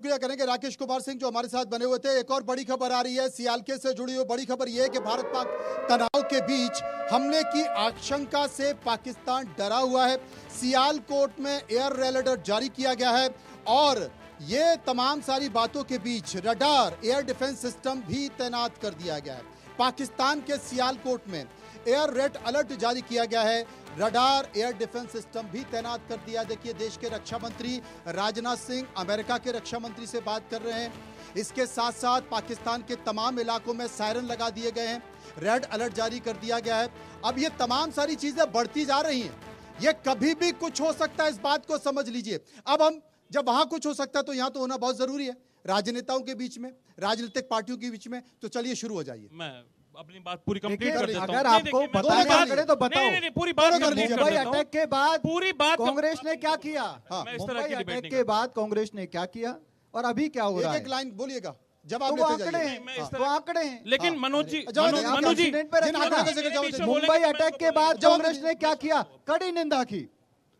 शुक्रिया करेंगे राकेश कुमार सिंह जो हमारे साथ बने हुए थे। एक और बड़ी खबर आ रही है सियालके से जुड़ी हुई। बड़ी खबर यह है कि भारत पाक तनाव के बीच हमले की आशंका से पाकिस्तान डरा हुआ है। सियालकोट में एयर रेड अलर्ट जारी किया गया है और ये तमाम सारी बातों के बीच रडार एयर डिफेंस सिस्टम भी तैनात कर दिया गया है। पाकिस्तान के सियालकोट में एयर रेड अलर्ट जारी किया गया है, रडार एयर डिफेंस सिस्टम भी तैनात कर दिया। देखिए देश के रक्षा मंत्री राजनाथ सिंह अमेरिका के रक्षा मंत्री से बात कर रहे हैं। इसके साथ साथ पाकिस्तान के तमाम इलाकों में सायरन लगा दिए गए हैं, रेड अलर्ट जारी कर दिया गया है। अब ये तमाम सारी चीजें बढ़ती जा रही हैं, ये कभी भी कुछ हो सकता है, इस बात को समझ लीजिए। अब हम जब वहां कुछ हो सकता है तो यहां तो होना बहुत जरूरी है, राजनेताओं के बीच में, राजनीतिक पार्टियों के बीच में। तो चलिए शुरू हो जाइए। मैं अपनी बात पूरी कंप्लीट कर देता हूं। अगर आपको बताने आंकड़े तो बताओ। नहीं, पूरी बात मुंबई अटैक के बाद पूरी बात कांग्रेस ने क्या किया? मैं इस तरह मुंबई की डिबेट अटैक नहीं के बाद कांग्रेस ने क्या किया और अभी क्या हो रहा है? एक लाइन बोलिएगा, जवाब तो वो लेते आंकड़े जाइए। हैं, तो आंकड़े हैं। लेकिन मनोज जी, जवाब दीजिए, मनोज जी, एक्सीडेंट पे जिन आंकड़ों का जिक्र जवाब दीजिए। मुंबई अटैक के बाद जवाब कांग्रेस दीजिए। ने क्या किया? कड़ी निंदा की।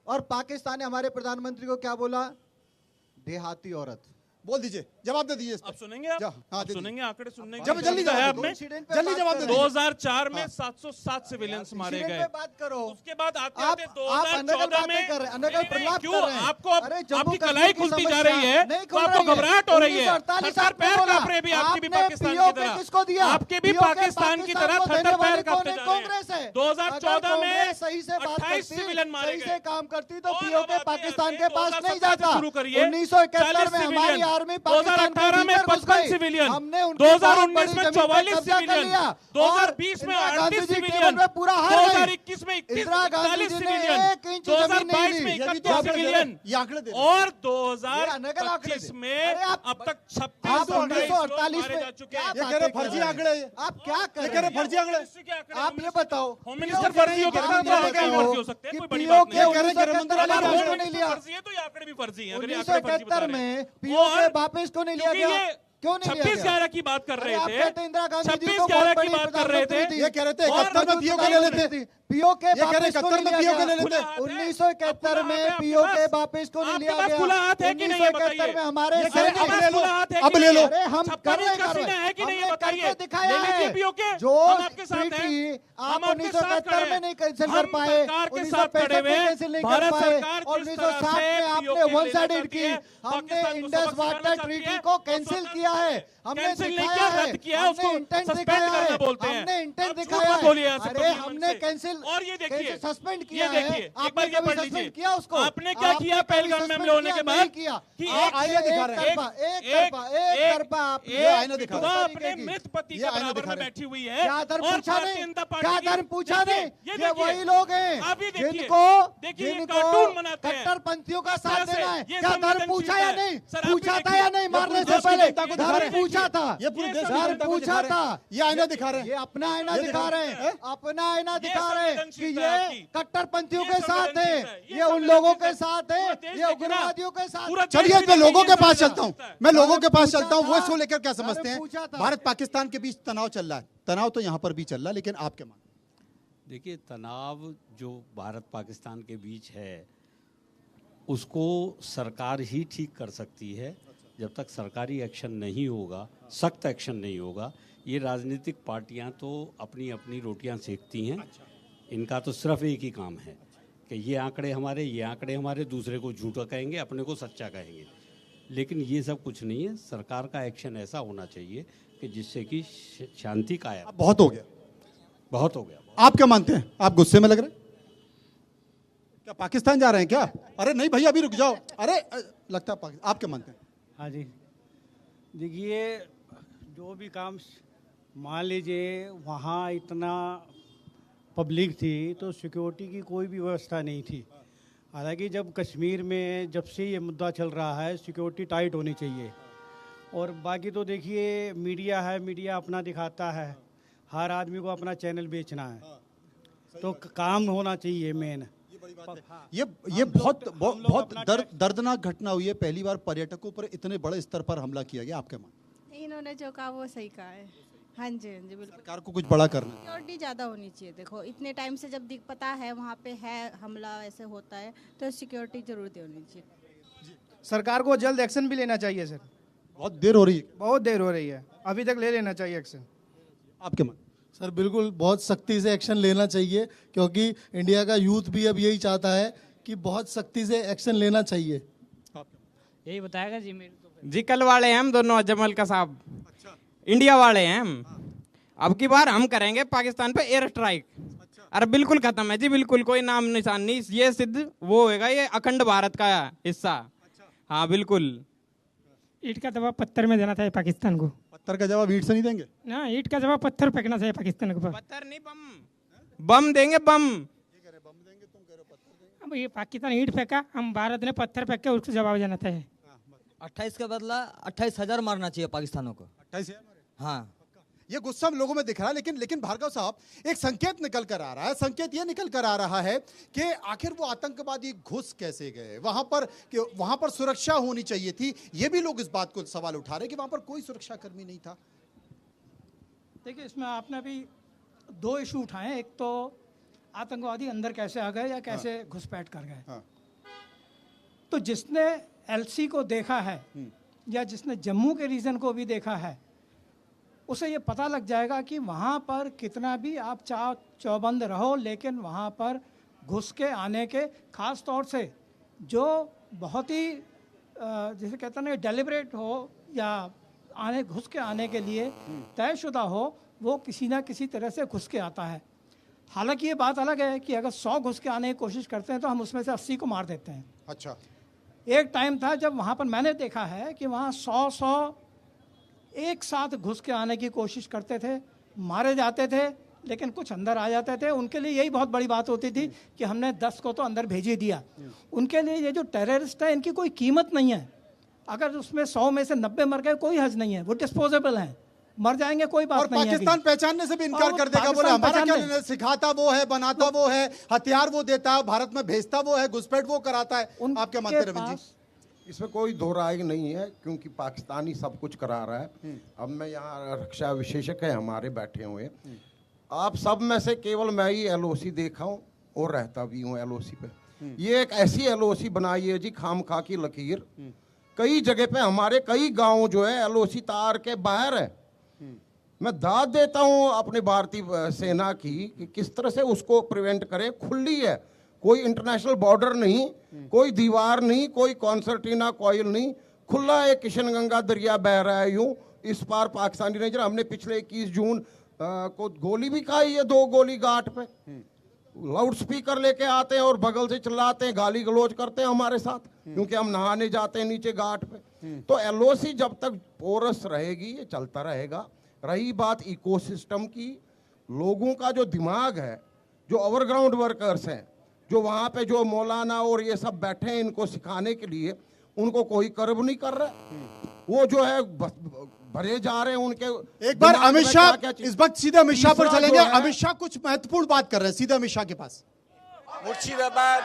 और पाकिस्तान ने हमारे प्रधानमंत्री को क्या बोला? देहाती औरत। बोल दीजिए, जवाब दे दीजिए इस अब पर। सुनेंगे आप? हाँ, अब दे सुनेंगे आंकड़े सुनने की जल्दी सुविधा है जवाब आप दो। में। इंसिडेंट पे जल्दी बात जवाब करो। दे दीजिए। 2004 में 707 सिविलियंस मारे इंसिडेंट गए। पे बात करो। उसके बाद आते आप आते अनर्गल 2014 में बातें कर रहे हैं, अनर्गल प्रलाप क्यों कर रहे हैं। आपको अरे जम्मू आपकी कश्मीर कलाई की खुलती जा समस्या रही है नहीं तो खुल आपको रही है। घबराहट हो रही है। 1948 सरकार आपने पैर बोला। कांप रही है आपकी भी आपने पाकिस्तान की POK तरह। किसको दिया? आपके भी POK पाकिस्तान की तरह को देने थर-थर वाली पैर कांपते कौन है? जा रहे कांग्रेस है। हैं। 2014 में कांग्रेस सही से बात 28 करती, सिविलियन मारे सही गए। से काम करती तो और POK अब आते पाकिस्तान आते के पास 2017 नहीं जाता। शुरू करिए। 1971 में हमारी आर्मी पाकिस्तान के 2018 में भीतर घुस 55 गई। सिविलियन, हमने उनकी 2019 में बहुत बड़ी 44 जमीन पे कब्जा कर सिविलियन, लिया। 2020 में और इंदिरा 38 गांधी जी सिविलियन, टेबल पे पूरा हार गई। 2021 में 31 इंदिरा गांधी 41 जी ने सिविलियन, 1 इंच जमीन नहीं 2022 दी। में ये भी 31 आंकड़े दे रहे हैं। सिविलियन ये आंकड़े दे रहे हैं। और ये अनर्गल आंकड़े 2025 दे। में अरे आप- अब तक 36 आप लोग 1948 मारे में जा चुके क्या हैं। ये कह रहे हैं फर्जी आंकड़े हैं। आप क्या कर ये रहे कह रहे हैं? हैं फर्जी आंकड़े। आप ये बताओ, होम मिनिस्टर फर्जी हो, कितना आप फर्जी बताओ हो सकते हैं, कि कोई बड़ी POK बात नहीं है। ये कह रहे हैं कि रमंदर वाला वाला वापस आंकड़े क्यों नहीं लिया? फर्जी है तो ये आंकड़े भी फर्जी हैं। अगर ये आंकड़े फर्जी बता 1971 रहे में हैं। POK और वापस क्यों नहीं लिया क्योंकि गया? ये क्यों नहीं लिया 26/11 गया? की बात कर रहे अरे आप थे, कहते हैं इंदिरा गांधी जी को 26/11 बहुत की बड़ी बात कर रहे थे। प्रधानमंत्री थी। ये कह रहे थे और 71 में POK ले लेते। POK ये कह रहे वापस क्यों 71 नहीं में लिया POK ले गया? लेते। 1971 में POK वापस क्यों नहीं लिया आपके पास गया? खुला हाथ है कि नहीं ये बताइए? 1971 में हमारे ये कह रहे हैं सैनिक- अब ले लो, खुला हाथ है अब कि ले लो। नहीं? अरे हम 56 कर रहे का सीना है कि नहीं ये हमने बताइए? करके दिखाया ले लीजिए है। POK, जो हम आपके साथ हैं। ट्रीटी आप हम आपके साथ 1971 खड़े में हैं। नहीं कैंसिल हम कर पाए, सरकार के साथ 1965 खड़े हुए में हैं। कैंसिल नहीं कर भारत पाए सरकार और जिस 1960 तरह में से आपने POK वन लेना साइडेड चाहती की। है, हमने पाकिस्तान को इंडस सबक सिखाना वाटर चाहती ट्रीटी है, को और कैंसिल स्वतंत्र किया है। हमने कैंसिल नहीं दिखाया किया, है, रद्द किया, हमने उसको इंटेंट सस्पेंड दिखाया करना है, बोलते हैं। हमने इंटेंट आप झूठ दिखाया मत बोलिए है। ऐसे अरे प्रधानमंत्री हमने से। कैंसिल और ये देखिए, सस्पेंड ये किया है। देखिए, एक आपने बार ये कभी पढ़ सस्पेंड लीजिए। किया उसको? आपने क्या किया आपने कभी पहलगाम में सस्पेंड हमले होने किया? के बाद? नहीं किया। कि आप आईना दिखा रहे हैं। एक तरफा आपने ये आईना दिखा रहे हैं। अपने मृत पति ये के आईना बराबर दिखा में रहे हैं। बैठी हुई है। क्या धर्म और पूछा भारतीय नहीं? जनता पार्टी क्या की- धर्म पूछा देखिए, नहीं? ये ये देखिए, वही लोग हैं आप ये देखिए, जिनको देखिए ये जिनको कार्टून बनाते हैं। कट्टरपंथियों का इस साथ तरह से देना है। ये क्या धर्म पूछा या संवेदनशीलता है। नहीं? सर, आप भी पूछा था देखिए। या नहीं? मारने पूरे से देश की पहले जनता को दिखा रहे धर्म हैं। पूछा था। ये पूरे देश की धर्म जनता को पूछा दिखा रहे था। हैं। ये आईना दिखा रहे ये हैं। अपना आईना ये दिखा रहे हैं, हैं? अपना आईना दिखा रहे हैं कि संवेदनशीलता है ये आपकी। कट्टरपंथियों ये के साथ है, संवेदनशीलता है। ये उन लोगों के संवेदनशीलता साथ है। है, पूरा देश ये देखिए ना। उग्रवादियों के साथ पूरा है। चलिए देश मैं लोगों के देखिए, पास ये चलता हूँ, संवेदनशीलता है। मैं लोगों के पास पूछा चलता हूँ। वो था। इसको लेकर क्या अरे समझते हैं? पूछा था। भारत पाकिस्तान के बीच तनाव चल रहा है, तनाव तो यहाँ पर भी चल रहा है, लेकिन आप क्या मानते हैं? देखिए, तनाव जो भारत पाकिस्तान के बीच है उसको सरकार ही ठीक कर सकती है। जब तक सरकारी एक्शन नहीं होगा, सख्त एक्शन नहीं होगा, ये राजनीतिक पार्टियां तो अपनी अपनी रोटियां सेकती हैं। इनका तो सिर्फ एक ही काम है कि ये आंकड़े हमारे, दूसरे को झूठा कहेंगे, अपने को सच्चा कहेंगे। लेकिन ये सब कुछ नहीं है। सरकार का एक्शन ऐसा होना चाहिए कि जिससे कि शांति कायम। अब बहुत हो गया, बहुत हो गया। आप क्या मानते हैं? आप गुस्से में लग रहे हैं? क्या पाकिस्तान जा रहे हैं क्या? अरे नहीं भैया अभी रुक जाओ। अरे लगता है आप क्या मानते हैं? हाँ जी, देखिए जो भी काम मान लीजिए वहाँ इतना पब्लिक थी तो सिक्योरिटी की कोई भी व्यवस्था नहीं थी। हालांकि जब कश्मीर में जब से ये मुद्दा चल रहा है सिक्योरिटी टाइट होनी चाहिए। और बाकी तो देखिए मीडिया है, मीडिया अपना दिखाता है, हर आदमी को अपना चैनल बेचना है तो काम होना चाहिए मेन। ये बहुत दर्दनाक घटना हुई है। पहली बार पर्यटकों पर इतने बड़े स्तर पर हमला किया गया। आप क्या मानते हैं? इन्होंने जो कहा वो सही कहा है। हाँ जी बिल्कुल। सरकार को कुछ बड़ा करना है। सिक्योरिटी ज़्यादा होनी चाहिए। देखो इतने टाइम से जब पता है वहाँ पे है हमला ऐसे होता है तो सिक्योरिटी जरूर होनी चाहिए। सरकार को जल्द एक्शन भी लेना चाहिए सर। बहुत देर हो रही है बहुत देर हो रही है, अभी तक ले लेना चाहिए एक्शन। आपके मन? सर बिल्कुल बहुत सख्ती से एक्शन लेना चाहिए, क्योंकि इंडिया का यूथ भी अब यही चाहता है कि बहुत सख्ती से एक्शन लेना चाहिए। यही बताएगा जी मेरे तो। जी कल वाले हैं हम दोनों, अजमल का साहब। इंडिया वाले हैं हम। अब की बार हम करेंगे पाकिस्तान पे एयर स्ट्राइक। अरे बिल्कुल खत्म है जी, बिल्कुल कोई नाम निशान नहीं। ये सिद्ध वो होएगा, ये अखंड भारत का हिस्सा। हाँ बिल्कुल। ईंट का जवाब पत्थर में देना चाहिए पाकिस्तान को। पत्थर का जवाब ईंट से नहीं देंगे? ना, ईंट का जवाब पत्थर फेंकना चाहिए पाकिस्तान के ऊपर। पत्थर नहीं, बम। बम देंगे, बम। अब ये पाकिस्तान ईंट फेंका, हम भारत ने पत्थर फेंक के उसको जवाब देना चाहिए। 28 का बदला 28,000 मारना चाहिए पाकिस्तानों को। 28 हाँ, ये गुस्सा हम लोगों में दिख रहा है, लेकिन भार्गव साहब, एक संकेत निकल कर आ रहा है। संकेत ये निकल कर आ रहा है कि आखिर वो आतंकवादी घुस कैसे गए वहां पर, कि वहां पर सुरक्षा होनी चाहिए थी। ये भी लोग इस बात को सवाल उठा रहे हैं कि वहां पर कोई सुरक्षा कर्मी नहीं था। देखिए, इसमें आपने अभी दो इशू उठाए हैं। एक तो आतंकवादी अंदर कैसे आ गए या कैसे घुसपैठ कर गए। हाँ। तो जिसने एलसी को देखा है या जिसने जम्मू के रीजन को भी देखा है, उसे ये पता लग जाएगा कि वहाँ पर कितना भी आप चौबंद रहो, लेकिन वहाँ पर घुस के आने के, ख़ास तौर से जो बहुत ही जैसे कहते हैं ना डेलिब्रेट हो या घुस के आने के लिए तयशुदा हो, वो किसी ना किसी तरह से घुस के आता है। हालांकि ये बात अलग है कि अगर 100 घुस के आने की कोशिश करते हैं तो हम उसमें से 80 को मार देते हैं। अच्छा। एक टाइम था जब वहाँ पर मैंने देखा है कि वहाँ 100 एक साथ घुस के आने की कोशिश करते थे, मारे जाते थे, लेकिन कुछ अंदर आ जाते थे। उनके लिए यही बहुत बड़ी बात होती थी कि हमने 10 को तो अंदर भेज ही दिया। उनके लिए ये जो टेररिस्ट है, इनकी कोई कीमत नहीं है। अगर उसमें 100 में से 90 मर गए, कोई हर्ज नहीं है, वो डिस्पोजेबल हैं, मर जाएंगे, कोई बात और नहीं है। पाकिस्तान पहचानने से भी इनकार कर देगा, बोले हमारा क्या लेना, सिखाता वो है, बनाता वो है, हथियार वो देता है, भारत में भेजता वो है, घुसपैठ वो कराता है। आप क्या मानते हैं रविंद्र जी? इसमें कोई दो राय नहीं है, क्योंकि पाकिस्तानी सब कुछ करा रहा है। अब मैं यहाँ रक्षा विशेषज्ञ है हमारे बैठे हुए, आप सब में से केवल मैं ही एलओसी देखा हूँ और रहता भी हूँ एलओसी पे। ये एक ऐसी एलओसी बनाई है जी, खामखा की लकीर। कई जगह पे हमारे कई गांव जो है एलओसी तार के बाहर है। मैं दाद देता हूँ अपनी भारतीय सेना की कि किस तरह से उसको प्रिवेंट करे। खुली है, कोई इंटरनेशनल बॉर्डर नहीं, कोई दीवार नहीं, कोई कॉन्सर्टिना कॉइल नहीं, खुला एक किशनगंगा दरिया बह रहा है यूं। इस पार पाकिस्तानी रेंजर, हमने पिछले 21 जून को गोली भी खाई है, 2 गोली घाट पे। लाउड स्पीकर लेके आते हैं और बगल से चिल्लाते हैं, गाली गलौज करते हैं हमारे साथ, क्योंकि हम नहाने जाते हैं नीचे घाट पे। तो एलओसी जब तक पोरस रहेगी, ये चलता रहेगा। रही बात इकोसिस्टम की, लोगों का जो दिमाग है, जो ओवरग्राउंड वर्कर्स हैं, जो वहाँ पे जो मौलाना और ये सब बैठे हैं इनको सिखाने के लिए, उनको कोई कर्ब नहीं कर रहा। वो जो है भरे जा रहे हैं उनके। एक बार अमित शाह, इस वक्त सीधे अमित शाह पर चलेंगे। तीसरा जो है- अमित शाह कुछ महत्वपूर्ण बात कर रहे हैं, सीधे अमित शाह के पास। मुर्शिदाबाद